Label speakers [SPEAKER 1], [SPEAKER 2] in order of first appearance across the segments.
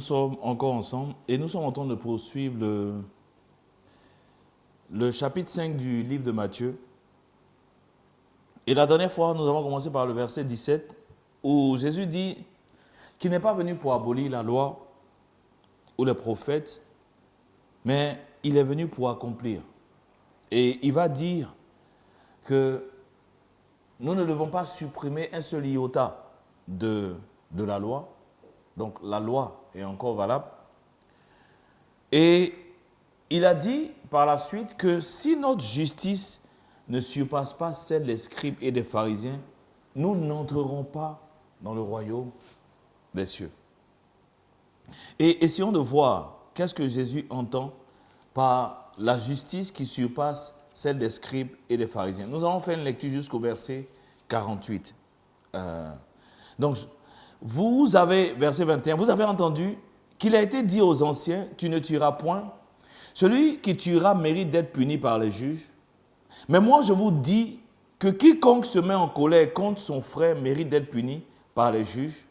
[SPEAKER 1] sommes encore ensemble et nous sommes en train de poursuivre le chapitre 5 du livre de Matthieu. Et la dernière fois, nous avons commencé par le verset 17 où Jésus dit qu'il n'est pas venu pour abolir la loi ou les prophètes, mais il est venu pour accomplir. Et il va dire que nous ne devons pas supprimer un seul iota de la loi. Donc la loi est encore valable. Et il a dit par la suite que si notre justice ne surpasse pas celle des scribes et des pharisiens, nous n'entrerons pas dans le royaume des cieux. Et essayons de voir qu'est-ce que Jésus entend par la justice qui surpasse celle des scribes et des pharisiens. Nous allons faire une lecture jusqu'au verset 48. Donc, vous avez, verset 21, vous avez entendu qu'il a été dit aux anciens, tu ne tueras point. Celui qui tuera mérite d'être puni par les juges. Mais moi, je vous dis que quiconque se met en colère contre son frère mérite d'être puni par les juges.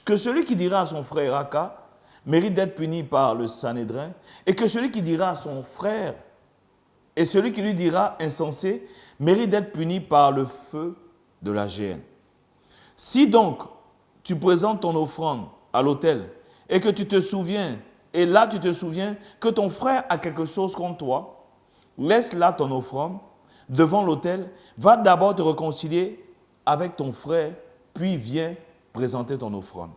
[SPEAKER 1] Que celui qui dira à son frère Raka mérite d'être puni par le Sanhédrin. Et que celui qui dira à son frère et celui qui lui dira insensé mérite d'être puni par le feu de la géhenne. Si donc tu présentes ton offrande à l'autel et que tu te souviens, et là tu te souviens que ton frère a quelque chose contre toi, laisse là ton offrande devant l'autel, va d'abord te réconcilier avec ton frère, puis viens présenter ton offrande.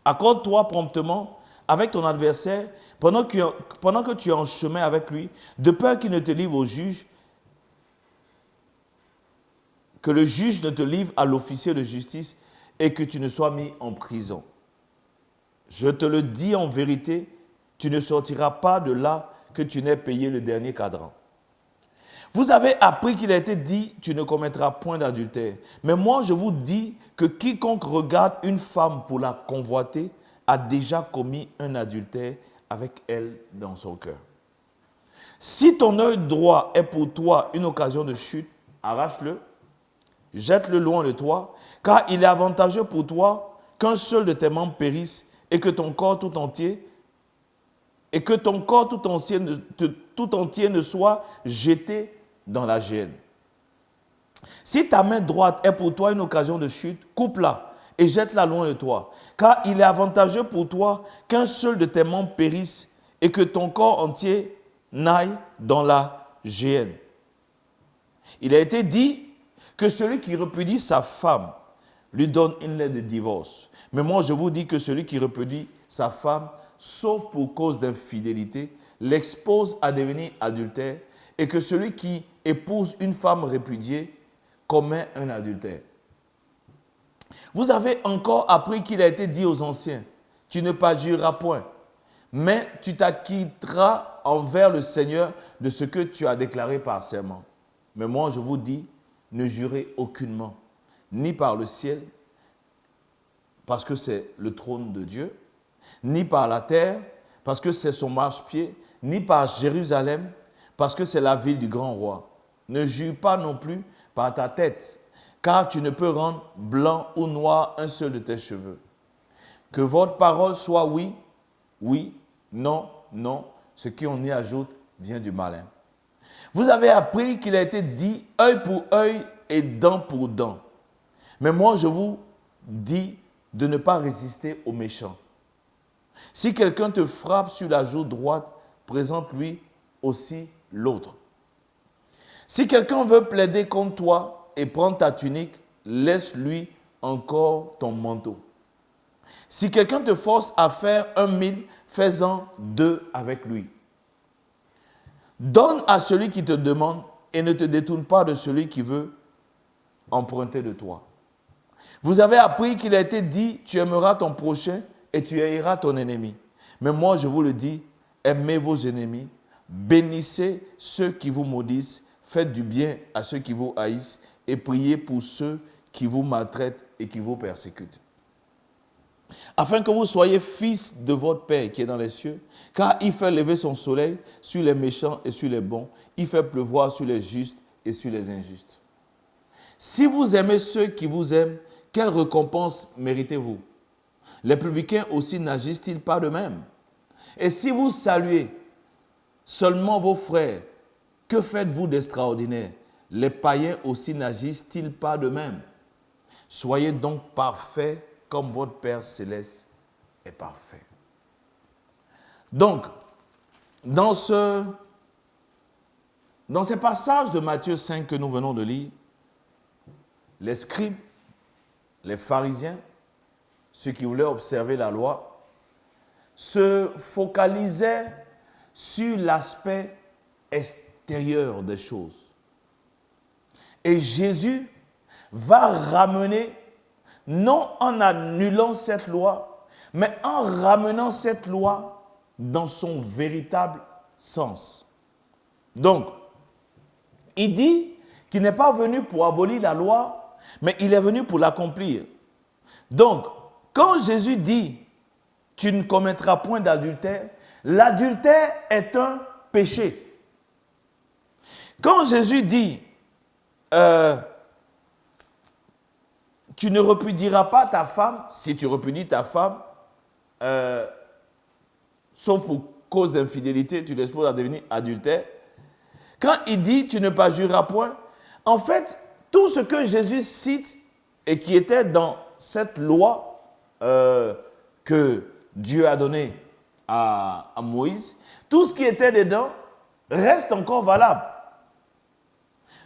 [SPEAKER 1] Accorde-toi promptement avec ton adversaire pendant que tu es en chemin avec lui, de peur qu'il ne te livre au juge, que le juge ne te livre à l'officier de justice et que tu ne sois mis en prison. Je te le dis en vérité, tu ne sortiras pas de là que tu n'aies payé le dernier cadran. Vous avez appris qu'il a été dit, tu ne commettras point d'adultère. Mais moi, je vous dis que quiconque regarde une femme pour la convoiter a déjà commis un adultère avec elle dans son cœur. Si ton œil droit est pour toi une occasion de chute, arrache-le, jette-le loin de toi, car il est avantageux pour toi qu'un seul de tes membres périsse et que ton corps tout entier ne soit jeté dans la géhenne. Si ta main droite est pour toi une occasion de chute, coupe-la et jette-la loin de toi, car il est avantageux pour toi qu'un seul de tes membres périsse et que ton corps entier n'aille dans la géhenne. Il a été dit que celui qui repudie sa femme lui donne une lettre de divorce. Mais moi, je vous dis que celui qui repudie sa femme, sauf pour cause d'infidélité, l'expose à devenir adultère, et que celui qui épouse une femme répudiée commet un adultère. Vous avez encore appris qu'il a été dit aux anciens, tu ne parjureras point, mais tu t'acquitteras envers le Seigneur de ce que tu as déclaré par serment. Mais moi, je vous dis, ne jurez aucunement, ni par le ciel, parce que c'est le trône de Dieu, ni par la terre, parce que c'est son marchepied, ni par Jérusalem, parce que c'est la ville du grand roi. Ne jure pas non plus par ta tête, car tu ne peux rendre blanc ou noir un seul de tes cheveux. Que votre parole soit oui, oui, non, non. Ce qui on y ajoute vient du malin. Vous avez appris qu'il a été dit œil pour œil et dent pour dent. Mais moi, je vous dis de ne pas résister aux méchants. Si quelqu'un te frappe sur la joue droite, présente-lui aussi l'autre. Si quelqu'un veut plaider contre toi et prendre ta tunique, laisse-lui encore ton manteau. Si quelqu'un te force à faire 1 000, fais-en 2 avec lui. Donne à celui qui te demande et ne te détourne pas de celui qui veut emprunter de toi. Vous avez appris qu'il a été dit, tu aimeras ton prochain et tu haïras ton ennemi. Mais moi, je vous le dis, aimez vos ennemis, bénissez ceux qui vous maudissent, faites du bien à ceux qui vous haïssent et priez pour ceux qui vous maltraitent et qui vous persécutent. Afin que vous soyez fils de votre Père qui est dans les cieux, car il fait lever son soleil sur les méchants et sur les bons, il fait pleuvoir sur les justes et sur les injustes. Si vous aimez ceux qui vous aiment, quelle récompense méritez-vous? les publicains aussi n'agissent-ils pas de même? Et si vous saluez seulement vos frères, que faites-vous d'extraordinaire? Les païens aussi n'agissent-ils pas de même? Soyez donc parfaits comme votre Père céleste est parfait. Donc, dans ces passages de Matthieu 5 que nous venons de lire, les scribes, les pharisiens, ceux qui voulaient observer la loi, se focalisaient sur l'aspect extérieur des choses. Et Jésus va ramener, non en annulant cette loi, mais en ramenant cette loi dans son véritable sens. Donc, il dit qu'il n'est pas venu pour abolir la loi, mais il est venu pour l'accomplir. Donc, quand Jésus dit « tu ne commettras point d'adultère », l'adultère est un péché. Quand Jésus dit tu ne repudieras pas ta femme, si tu repudies ta femme, sauf pour cause d'infidélité, tu l'exposes à devenir adultère. Quand il dit tu ne parjureras point, en fait, tout ce que Jésus cite et qui était dans cette loi que Dieu a donnée à Moïse, tout ce qui était dedans reste encore valable.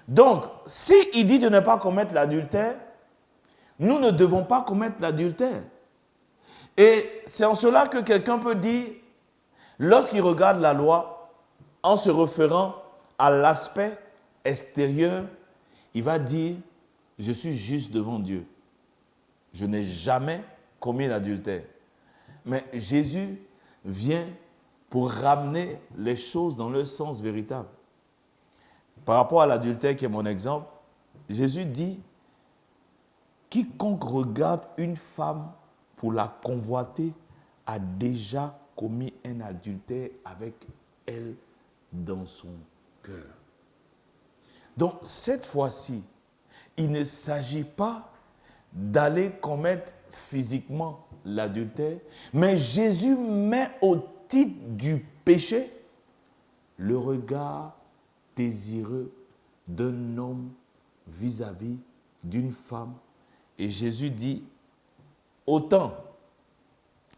[SPEAKER 1] Donc, s'il dit de ne pas commettre l'adultère, nous ne devons pas commettre l'adultère. Et c'est en cela que quelqu'un peut dire, lorsqu'il regarde la loi, en se référant à l'aspect extérieur, il va dire, je suis juste devant Dieu. Je n'ai jamais commis l'adultère. Mais Jésus vient pour ramener les choses dans leur sens véritable. Par rapport à l'adultère qui est mon exemple, Jésus dit, quiconque regarde une femme pour la convoiter a déjà commis un adultère avec elle dans son cœur. Donc, cette fois-ci, il ne s'agit pas d'aller commettre physiquement l'adultère, mais Jésus met au titre du péché le regard désireux d'un homme vis-à-vis d'une femme. Et Jésus dit, autant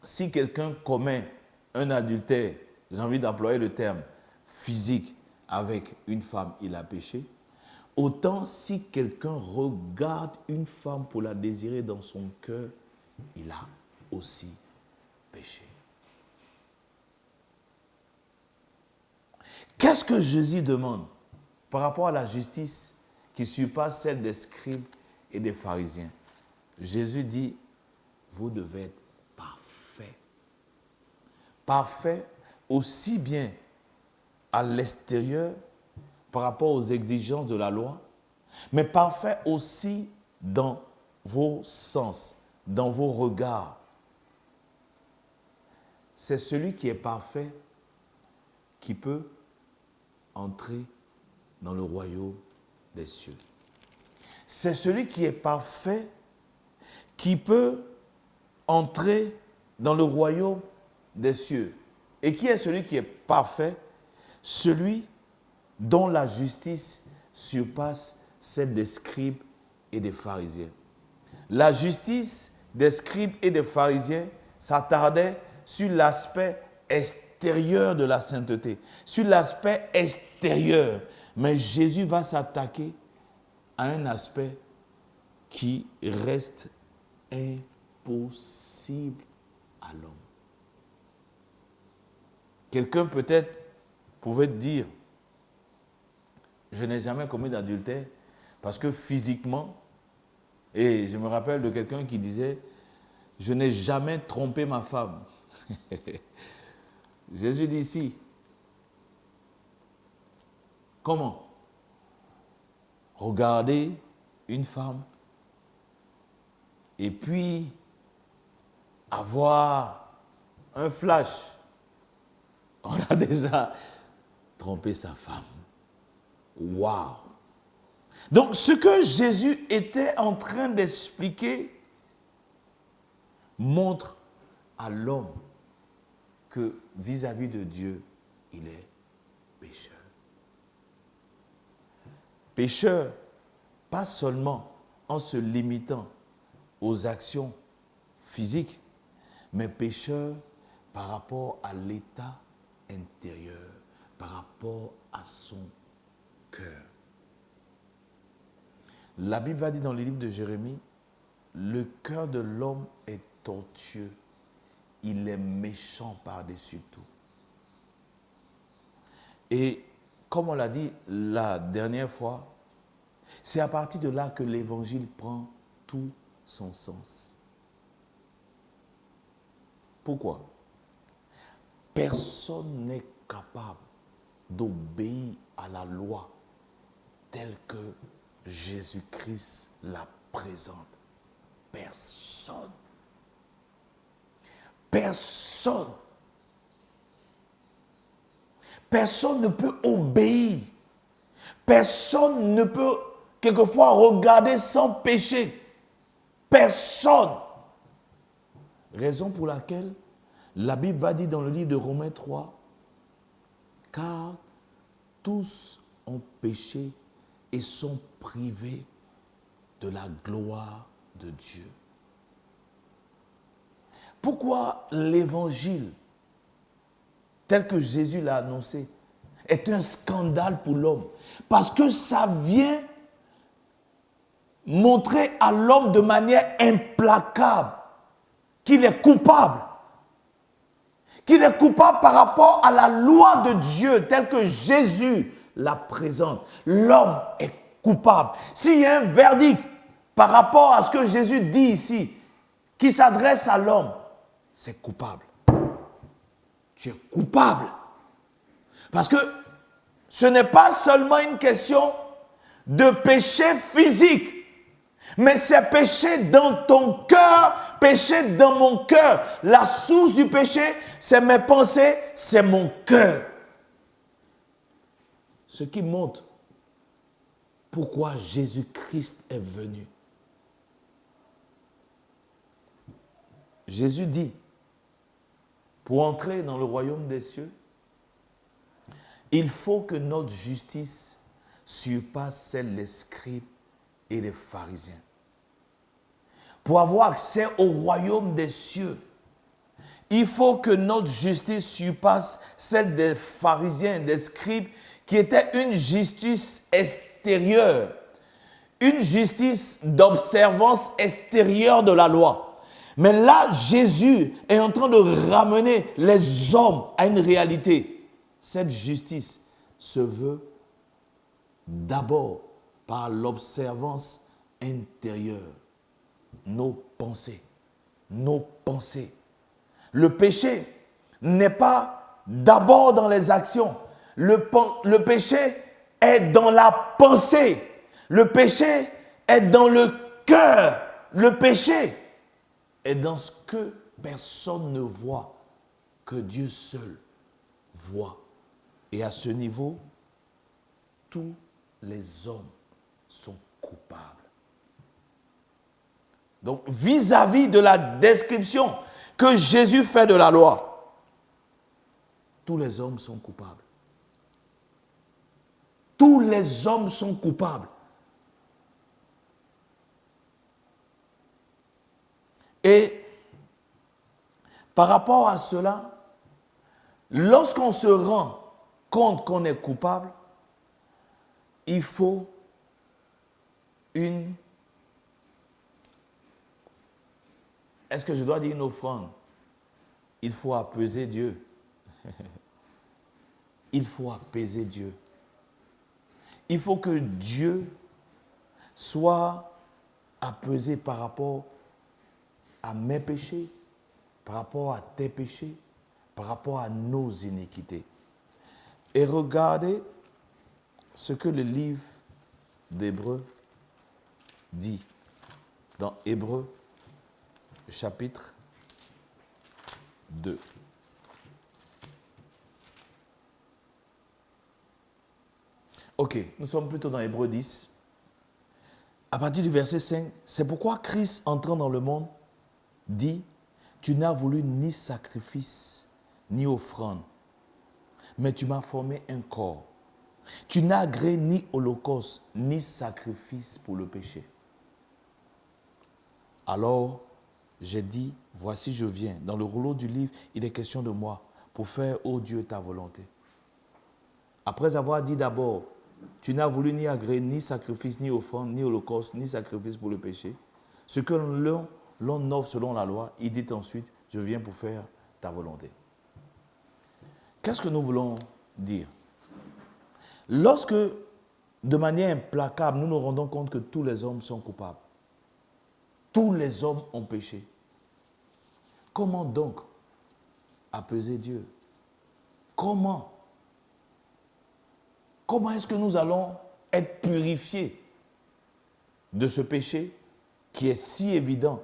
[SPEAKER 1] si quelqu'un commet un adultère, j'ai envie d'employer le terme physique avec une femme, il a péché. Autant si quelqu'un regarde une femme pour la désirer dans son cœur, il a aussi péché. Qu'est-ce que Jésus demande par rapport à la justice qui surpasse celle des scribes et des pharisiens? Jésus dit, vous devez être parfaits. Parfaits aussi bien à l'extérieur par rapport aux exigences de la loi, mais parfaits aussi dans vos sens, dans vos regards. C'est celui qui est parfait qui peut entrer dans le royaume des cieux. C'est celui qui est parfait qui peut entrer dans le royaume des cieux. Et qui est celui qui est parfait? Celui dont la justice surpasse celle des scribes et des pharisiens. La justice des scribes et des pharisiens s'attardait sur l'aspect extérieur de la sainteté, sur l'aspect extérieur. Mais Jésus va s'attaquer à un aspect qui reste impossible à l'homme. Quelqu'un peut-être pouvait dire, je n'ai jamais commis d'adultère parce que physiquement, et je me rappelle de quelqu'un qui disait, je n'ai jamais trompé ma femme. Jésus dit si. Comment? Regardez une femme et puis avoir un flash. On a déjà trompé sa femme. Waouh! Donc, ce que Jésus était en train d'expliquer montre à l'homme que vis-à-vis de Dieu, il est pécheur. Pécheur, pas seulement en se limitant aux actions physiques, mais pécheur par rapport à l'état intérieur, par rapport à son cœur. La Bible va dire dans le livre de Jérémie, le cœur de l'homme est tortueux, il est méchant par-dessus tout. Et comme on l'a dit la dernière fois, c'est à partir de là que l'évangile prend tout son sens. Pourquoi? Personne n'est capable d'obéir à la loi telle que Jésus-Christ la présente. Personne. Personne. Personne ne peut obéir. Personne ne peut quelquefois regarder sans péché. Personne. Raison pour laquelle la Bible va dire dans le livre de Romains 3, car tous ont péché et sont privés de la gloire de Dieu. Pourquoi l'évangile, tel que Jésus l'a annoncé, est un scandale pour l'homme? Parce que ça vient montrer à l'homme de manière implacable qu'il est coupable. Qu'il est coupable par rapport à la loi de Dieu telle que Jésus la présente. L'homme est coupable. S'il y a un verdict par rapport à ce que Jésus dit ici, qui s'adresse à l'homme, c'est coupable. Tu es coupable. Parce que ce n'est pas seulement une question de péché physique, mais c'est péché dans ton cœur, péché dans mon cœur. La source du péché, c'est mes pensées, c'est mon cœur. Ce qui montre pourquoi Jésus-Christ est venu. Jésus dit, pour entrer dans le royaume des cieux, il faut que notre justice surpasse celle des scribes et des pharisiens. Pour avoir accès au royaume des cieux, il faut que notre justice surpasse celle des pharisiens, des scribes, qui était une justice extérieure, une justice d'observance extérieure de la loi. Mais là, Jésus est en train de ramener les hommes à une réalité. Cette justice se veut d'abord par l'observance intérieure. Nos pensées. Nos pensées. Le péché n'est pas d'abord dans les actions. Le péché est dans la pensée. Le péché est dans le cœur. Le péché est dans ce que personne ne voit, que Dieu seul voit. Et à ce niveau, tous les hommes sont coupables. Donc, vis-à-vis de la description que Jésus fait de la loi, tous les hommes sont coupables. Tous les hommes sont coupables. Et par rapport à cela, lorsqu'on se rend compte qu'on est coupable, il faut une... Est-ce que je dois dire une offrande? Il faut apaiser Dieu. Il faut apaiser Dieu. Il faut que Dieu soit apaisé par rapport à mes péchés, par rapport à tes péchés, par rapport à nos iniquités. Et regardez ce que le livre d'Hébreux dit dans Hébreux chapitre 2. Ok, nous sommes plutôt dans Hébreux 10. À partir du verset 5, c'est pourquoi Christ entrant dans le monde dit, tu n'as voulu ni sacrifice, ni offrande, mais tu m'as formé un corps. Tu n'as agréé ni holocauste, ni sacrifice pour le péché. Alors, j'ai dit, voici je viens. Dans le rouleau du livre, il est question de moi pour faire, ô Dieu, ta volonté. Après avoir dit d'abord, tu n'as voulu ni agréer, ni sacrifice, ni offrande, ni holocauste, ni sacrifice pour le péché. Ce que l'on offre selon la loi, il dit ensuite, je viens pour faire ta volonté. Qu'est-ce que nous voulons dire? Lorsque, de manière implacable, nous nous rendons compte que tous les hommes sont coupables, tous les hommes ont péché, comment donc apaiser Dieu? Comment est-ce que nous allons être purifiés de ce péché qui est si évident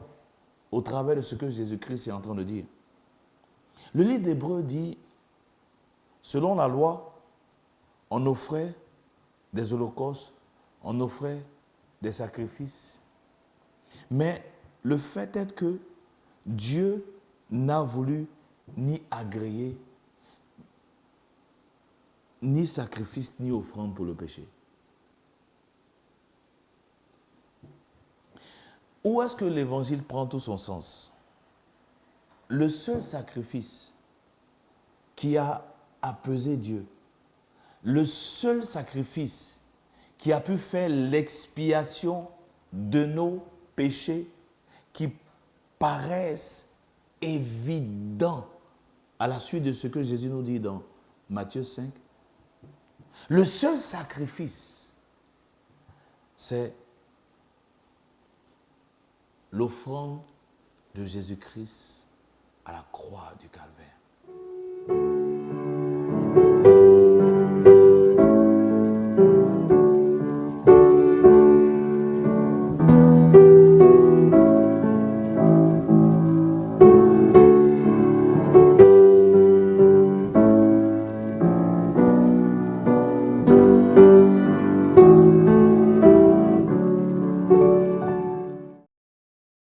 [SPEAKER 1] au travers de ce que Jésus-Christ est en train de dire? Le livre d'Hébreux dit, selon la loi, on offrait des holocaustes, on offrait des sacrifices. Mais le fait est que Dieu n'a voulu ni agréer, ni sacrifice, ni offrande pour le péché. Où est-ce que l'évangile prend tout son sens? Le seul sacrifice qui a apaisé Dieu, le seul sacrifice qui a pu faire l'expiation de nos péchés qui paraissent évidents à la suite de ce que Jésus nous dit dans Matthieu 5. Le seul sacrifice, c'est l'offrande de Jésus-Christ à la croix du Calvaire.